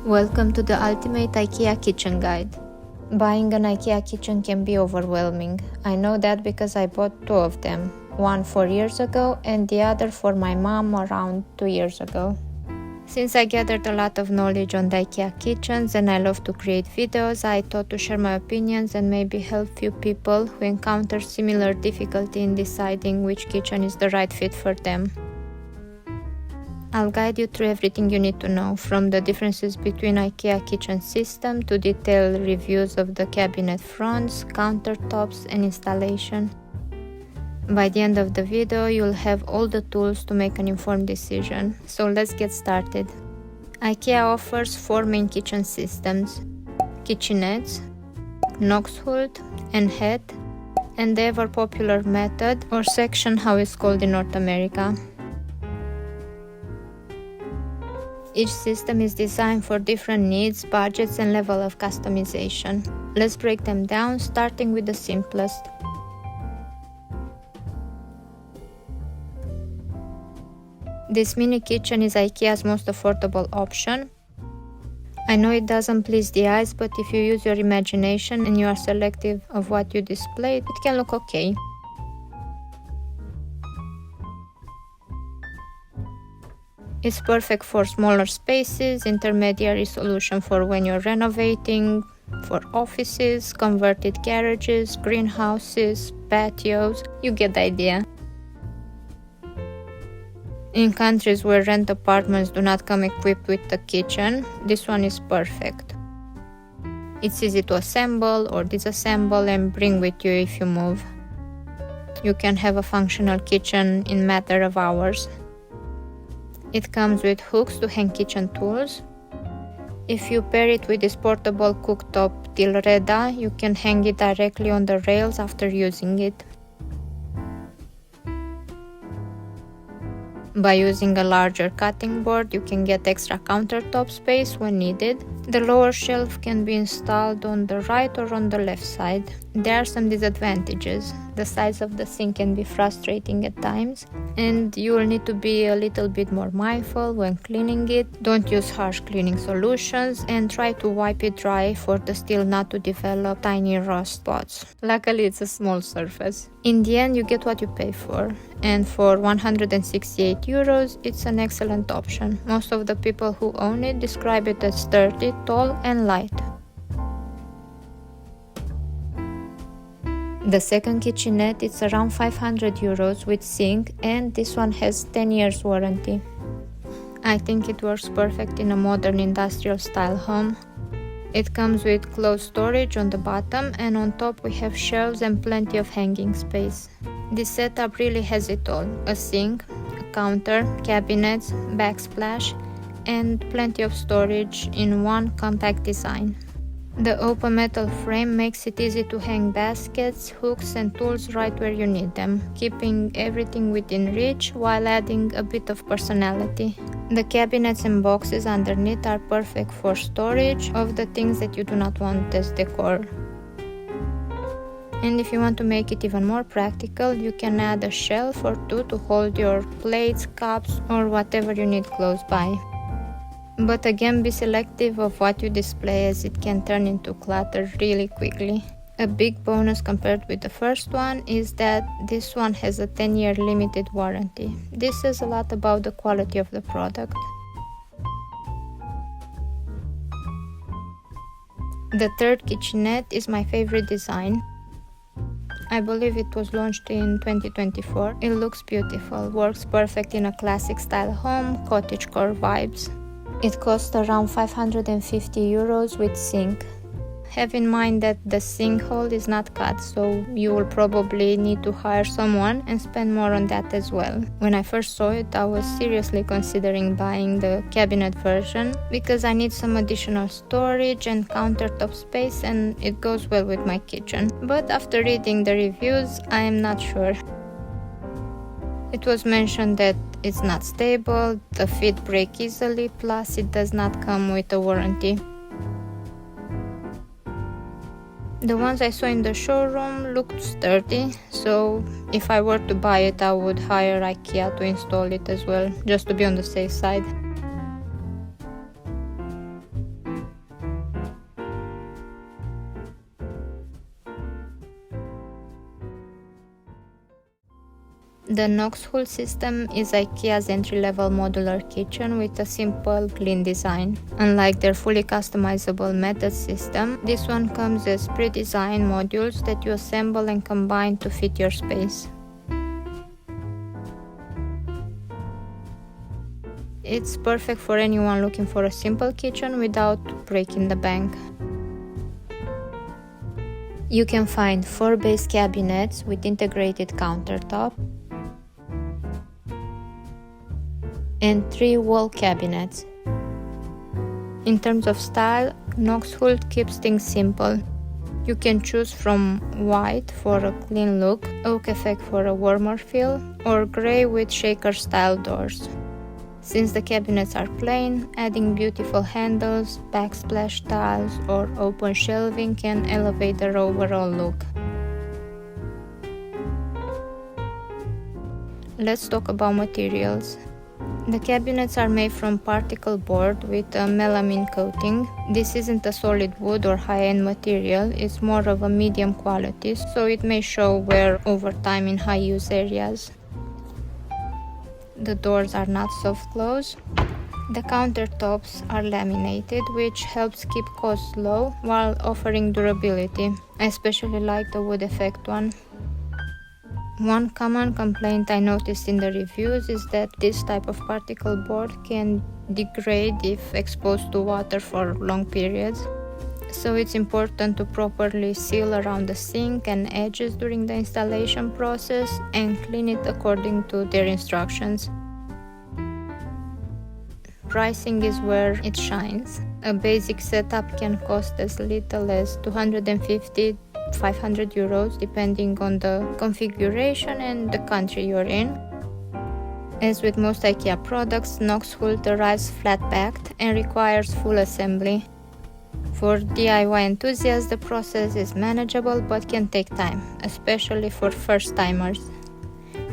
Welcome to the ultimate IKEA kitchen guide. Buying an IKEA kitchen can be overwhelming. I know that because I bought two of them, one 4 years ago and the other for my mom around 2 years ago. Since I gathered a lot of knowledge on the IKEA kitchens and I love to create videos, I thought to share my opinions and maybe help few people who encounter similar difficulty in deciding which kitchen is the right fit for them. I'll guide you through everything you need to know, from the differences between IKEA kitchen system to detailed reviews of the cabinet fronts, countertops and installation. By the end of the video, you'll have all the tools to make an informed decision. So let's get started. IKEA offers 4 main kitchen systems: Kitchenettes, KNOXHULT, ENHET, and the ever popular METOD, or SEKTION how it's called in North America. Each system is designed for different needs, budgets and level of customization. Let's break them down, starting with the simplest. This mini kitchen is IKEA's most affordable option. I know it doesn't please the eyes, but if you use your imagination and you are selective of what you display, it can look okay. It's perfect for smaller spaces, intermediary solution for when you're renovating, for offices, converted garages, greenhouses, patios, you get the idea. In countries where rent apartments do not come equipped with a kitchen, this one is perfect. It's easy to assemble or disassemble and bring with you if you move. You can have a functional kitchen in a matter of hours. It comes with hooks to hang kitchen tools. If you pair it with this portable cooktop Tilreda, you can hang it directly on the rails after using it. By using a larger cutting board, you can get extra countertop space when needed. The lower shelf can be installed on the right or on the left side. There are some disadvantages. The size of the sink can be frustrating at times, and you will need to be a little bit more mindful when cleaning it. Don't use harsh cleaning solutions and try to wipe it dry for the steel not to develop tiny rust spots. Luckily, it's a small surface. In the end, you get what you pay for, and for 168 euros, it's an excellent option. Most of the people who own it describe it as sturdy, tall and light. The second kitchenette is around 500 euros with sink, and this one has 10 years warranty. I think it works perfect in a modern industrial style home. It comes with closed storage on the bottom, and on top we have shelves and plenty of hanging space. This setup really has it all: a sink, a counter, cabinets, backsplash, and plenty of storage in one compact design. The open metal frame makes it easy to hang baskets, hooks and tools right where you need them, keeping everything within reach while adding a bit of personality. The cabinets and boxes underneath are perfect for storage of the things that you do not want as decor. And if you want to make it even more practical, you can add a shelf or two to hold your plates, cups or whatever you need close by. But again, be selective of what you display, as it can turn into clutter really quickly. A big bonus compared with the first one is that this one has a 10-year limited warranty. This says a lot about the quality of the product. The third kitchenette is my favorite design. I believe it was launched in 2024. It looks beautiful, works perfect in a classic style home, cottagecore vibes. It costs around 550 euros with sink. Have in mind that the sink hole is not cut, so you will probably need to hire someone and spend more on that as well. When I first saw it, I was seriously considering buying the cabinet version because I need some additional storage and countertop space, and it goes well with my kitchen. But after reading the reviews, I am not sure. It was mentioned that it's not stable, the feet break easily, plus it does not come with a warranty. The ones I saw in the showroom looked sturdy, so if I were to buy it, I would hire IKEA to install it as well, just to be on the safe side. The KNOXHULT system is IKEA's entry-level modular kitchen with a simple, clean design. Unlike their fully customizable METOD system, this one comes as pre-designed modules that you assemble and combine to fit your space. It's perfect for anyone looking for a simple kitchen without breaking the bank. You can find 4 base cabinets with integrated countertop and 3 wall cabinets. In terms of style, KNOXHULT keeps things simple. You can choose from white for a clean look, oak effect for a warmer feel, or grey with shaker style doors. Since the cabinets are plain, adding beautiful handles, backsplash tiles, or open shelving can elevate their overall look. Let's talk about materials. The cabinets are made from particle board with a melamine coating. This isn't a solid wood or high-end material, it's more of a medium quality, so it may show wear over time in high-use areas. The doors are not soft close. The countertops are laminated, which helps keep costs low while offering durability. I especially like the wood effect one. One common complaint I noticed in the reviews is that this type of particle board can degrade if exposed to water for long periods. So it's important to properly seal around the sink and edges during the installation process and clean it according to their instructions. Pricing is where it shines. A basic setup can cost as little as 250 500 euros depending on the configuration and the country you're in. As with most IKEA products, KNOXHULT arrives flat-packed and requires full assembly. For DIY enthusiasts, the process is manageable but can take time, especially for first-timers.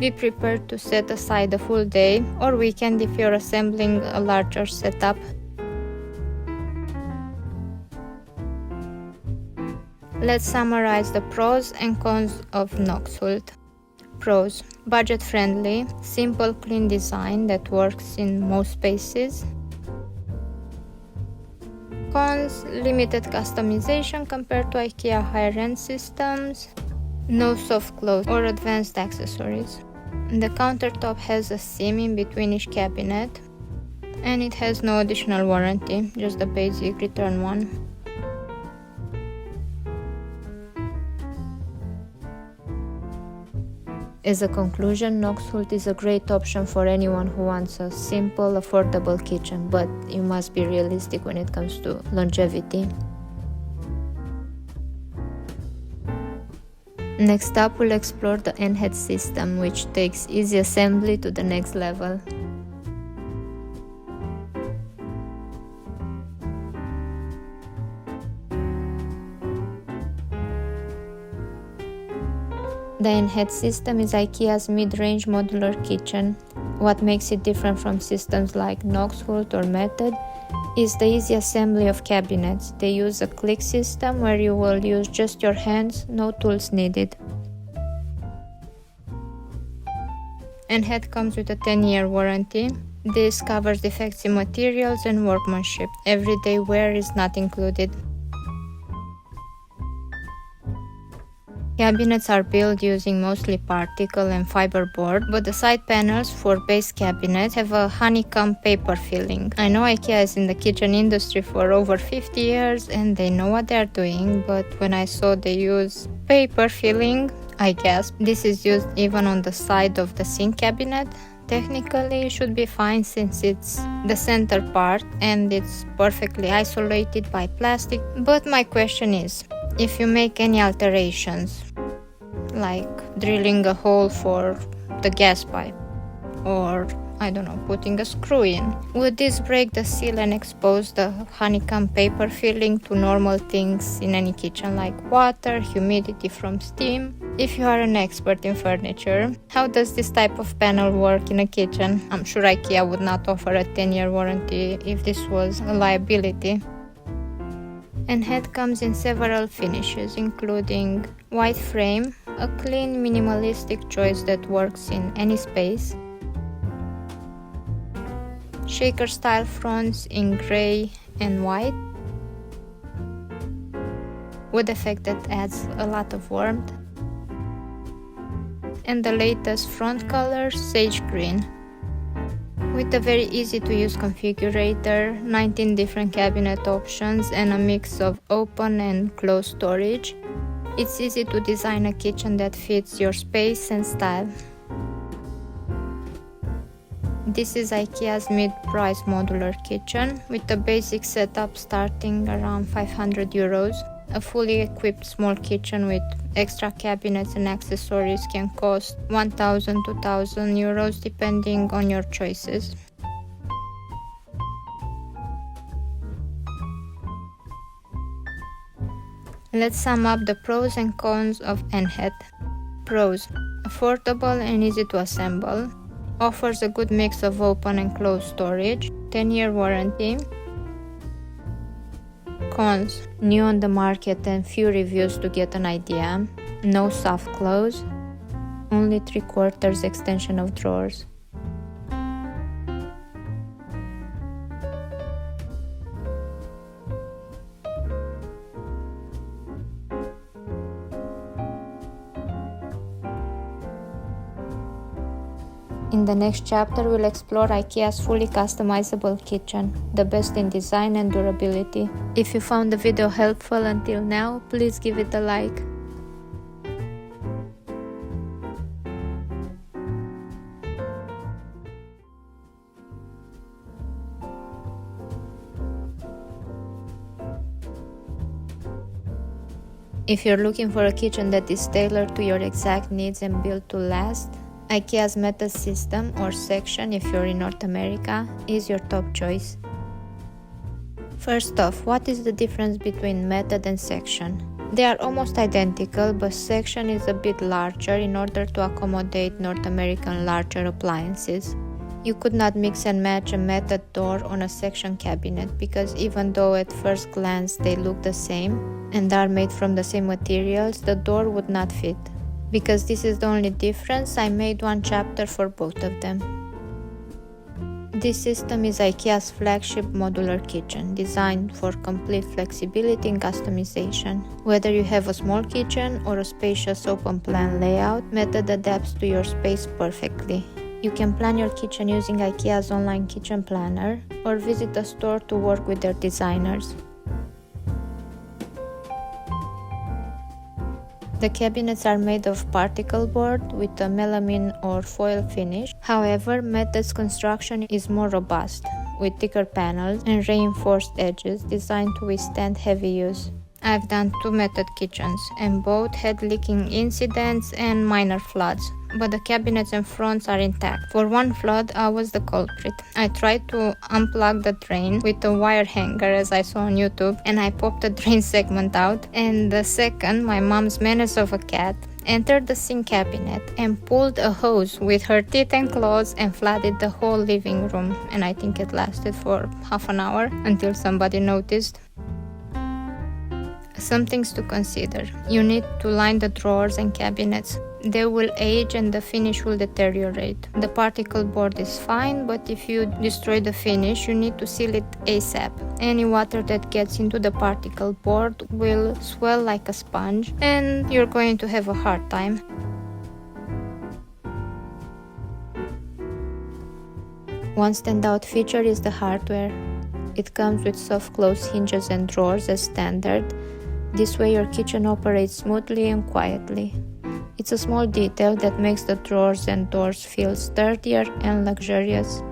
Be prepared to set aside a full day or weekend if you're assembling a larger setup. Let's summarize the pros and cons of KNOXHULT. Pros: budget-friendly, simple, clean design that works in most spaces. Cons: limited customization compared to IKEA higher-end systems. No soft close or advanced accessories. The countertop has a seam in between each cabinet, and it has no additional warranty, just the basic return one. As a conclusion, KNOXHULT is a great option for anyone who wants a simple, affordable kitchen, but you must be realistic when it comes to longevity. Next up, we'll explore the ENHET system, which takes easy assembly to the next level. The ENHET system is IKEA's mid-range modular kitchen. What makes it different from systems like KNOXHULT or METOD is the easy assembly of cabinets. They use a click system where you will use just your hands, no tools needed. ENHET comes with a 10-year warranty. This covers defects in materials and workmanship. Everyday wear is not included. Cabinets are built using mostly particle and fiber board, but the side panels for base cabinets have a honeycomb paper filling. I know IKEA is in the kitchen industry for over 50 years and they know what they're doing, but when I saw they use paper filling, I gasped. This is used even on the side of the sink cabinet. Technically, it should be fine since it's the center part and it's perfectly isolated by plastic, but my question is, if you make any alterations, like drilling a hole for the gas pipe, or I don't know, putting a screw in, would this break the seal and expose the honeycomb paper filling to normal things in any kitchen like water, humidity from steam? If you are an expert in furniture, how does this type of panel work in a kitchen? I'm sure IKEA would not offer a 10-year warranty if this was a liability. ENHET comes in several finishes, including white frame, a clean, minimalistic choice that works in any space. Shaker style fronts in grey and white, wood effect that adds a lot of warmth. And the latest front color, sage green. With a very easy to use configurator, 19 different cabinet options and a mix of open and closed storage, it's easy to design a kitchen that fits your space and style. This is IKEA's mid-price modular kitchen with a basic setup starting around 500 euros. A fully equipped small kitchen with extra cabinets and accessories can cost 1,000 to 2,000 euros depending on your choices. Let's sum up the pros and cons of ENHET. Pros: affordable and easy to assemble. Offers a good mix of open and closed storage. 10-year warranty. Cons: new on the market and few reviews to get an idea. No soft close. Only 3/4 extension of drawers. In the next chapter, we'll explore IKEA's fully customizable kitchen, the best in design and durability. If you found the video helpful until now, please give it a like. If you're looking for a kitchen that is tailored to your exact needs and built to last, IKEA's METOD system, or SEKTION if you're in North America, is your top choice. First off, what is the difference between METOD and SEKTION? They are almost identical, but SEKTION is a bit larger in order to accommodate North American larger appliances. You could not mix and match a METOD door on a SEKTION cabinet because even though at first glance they look the same and are made from the same materials, the door would not fit. Because this is the only difference, I made one chapter for both of them. This system is IKEA's flagship modular kitchen, designed for complete flexibility and customization. Whether you have a small kitchen or a spacious open plan layout, METOD adapts to your space perfectly. You can plan your kitchen using IKEA's online kitchen planner or visit a store to work with their designers. The cabinets are made of particle board with a melamine or foil finish. However, METOD's construction is more robust, with thicker panels and reinforced edges designed to withstand heavy use. I've done 2 METOD kitchens, and both had leaking incidents and minor floods, but the cabinets and fronts are intact. For one flood, I was the culprit. I tried to unplug the drain with a wire hanger as I saw on YouTube, and I popped the drain segment out, and the second, my mom's menace of a cat entered the sink cabinet and pulled a hose with her teeth and claws and flooded the whole living room, and I think it lasted for half an hour until somebody noticed. Some things to consider. You need to line the drawers and cabinets. They will age and the finish will deteriorate. The particle board is fine, but if you destroy the finish, you need to seal it ASAP. Any water that gets into the particle board will swell like a sponge and you're going to have a hard time. One standout feature is the hardware. It comes with soft close hinges and drawers as standard. This way your kitchen operates smoothly and quietly. It's a small detail that makes the drawers and doors feel sturdier and luxurious.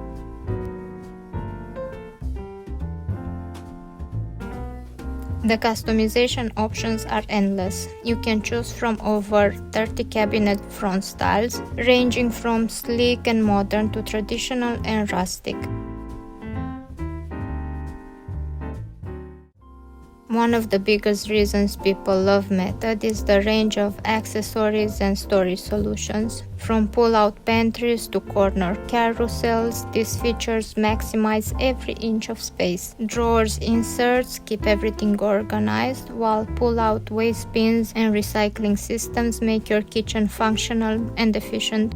The customization options are endless. You can choose from over 30 cabinet front styles, ranging from sleek and modern to traditional and rustic. One of the biggest reasons people love METOD is the range of accessories and storage solutions. From pull-out pantries to corner carousels, these features maximize every inch of space. Drawers inserts keep everything organized, while pull-out waste bins and recycling systems make your kitchen functional and efficient.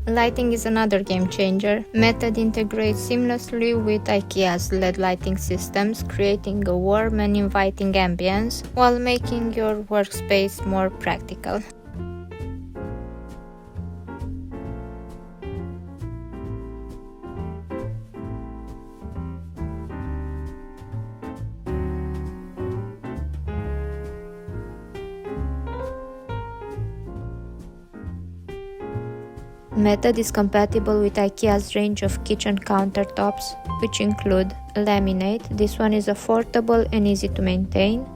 Lighting is another game changer. METOD integrates seamlessly with IKEA's LED lighting systems, creating a warm and inviting ambience while making your workspace more practical. METOD is compatible with IKEA's range of kitchen countertops, which include laminate. This one is affordable and easy to maintain.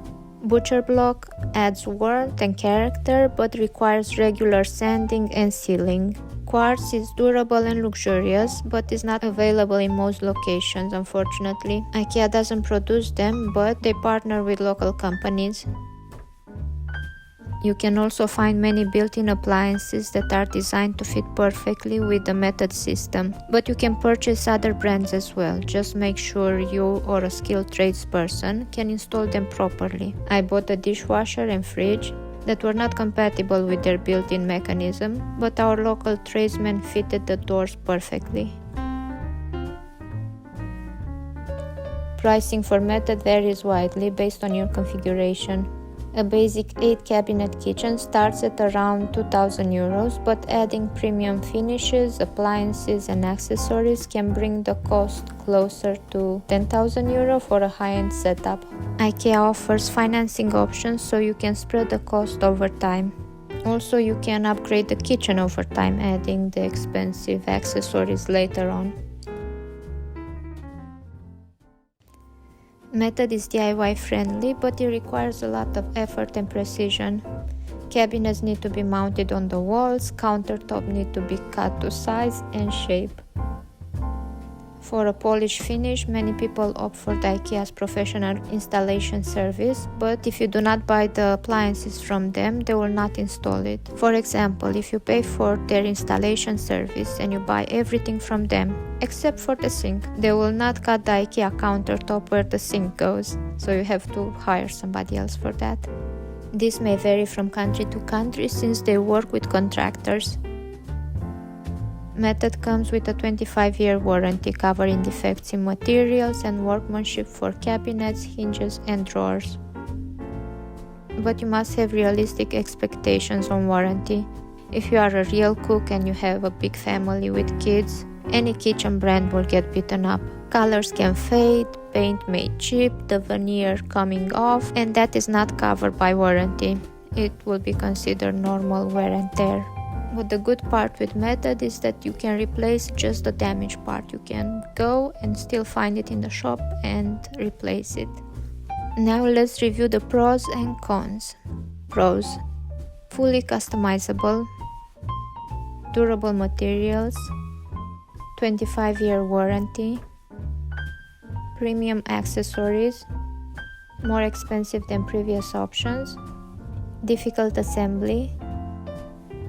Butcher block adds warmth and character but requires regular sanding and sealing. Quartz is durable and luxurious but is not available in most locations, unfortunately. IKEA doesn't produce them, but they partner with local companies. You can also find many built-in appliances that are designed to fit perfectly with the METOD system, but you can purchase other brands as well. Just make sure you or a skilled tradesperson can install them properly. I bought a dishwasher and fridge that were not compatible with their built-in mechanism, but our local tradesmen fitted the doors perfectly. Pricing for METOD varies widely based on your configuration. A basic 8-cabinet kitchen starts at around €2,000, but adding premium finishes, appliances and accessories can bring the cost closer to €10,000 for a high-end setup. IKEA offers financing options so you can spread the cost over time. Also, you can upgrade the kitchen over time, adding the expensive accessories later on. METOD is DIY friendly, but it requires a lot of effort and precision. Cabinets need to be mounted on the walls, countertop need to be cut to size and shape. For a polished finish, many people opt for the IKEA's professional installation service, but if you do not buy the appliances from them, they will not install it. For example, if you pay for their installation service and you buy everything from them, except for the sink, they will not cut the IKEA countertop where the sink goes, so you have to hire somebody else for that. This may vary from country to country since they work with contractors. METOD comes with a 25-year warranty covering defects in materials and workmanship for cabinets, hinges and drawers. But you must have realistic expectations on warranty. If you are a real cook and you have a big family with kids, any kitchen brand will get beaten up. Colors can fade, paint may chip, the veneer coming off, and that is not covered by warranty. It will be considered normal wear and tear. But the good part with METOD is that you can replace just the damaged part. You can go and still find it in the shop and replace it. Now let's review the pros and cons. Pros: fully customizable, durable materials, 25-year warranty, premium accessories, more expensive than previous options, difficult assembly,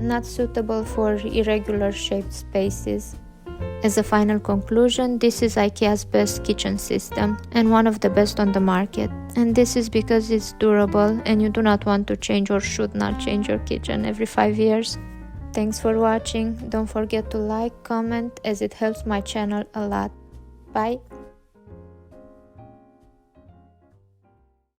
not suitable for irregular shaped spaces. As a final conclusion, this is IKEA's best kitchen system and one of the best on the market. And this is because it's durable and you do not want to change or should not change your kitchen every 5 years. Thanks for watching. Don't forget to like, comment, as it helps my channel a lot. Bye!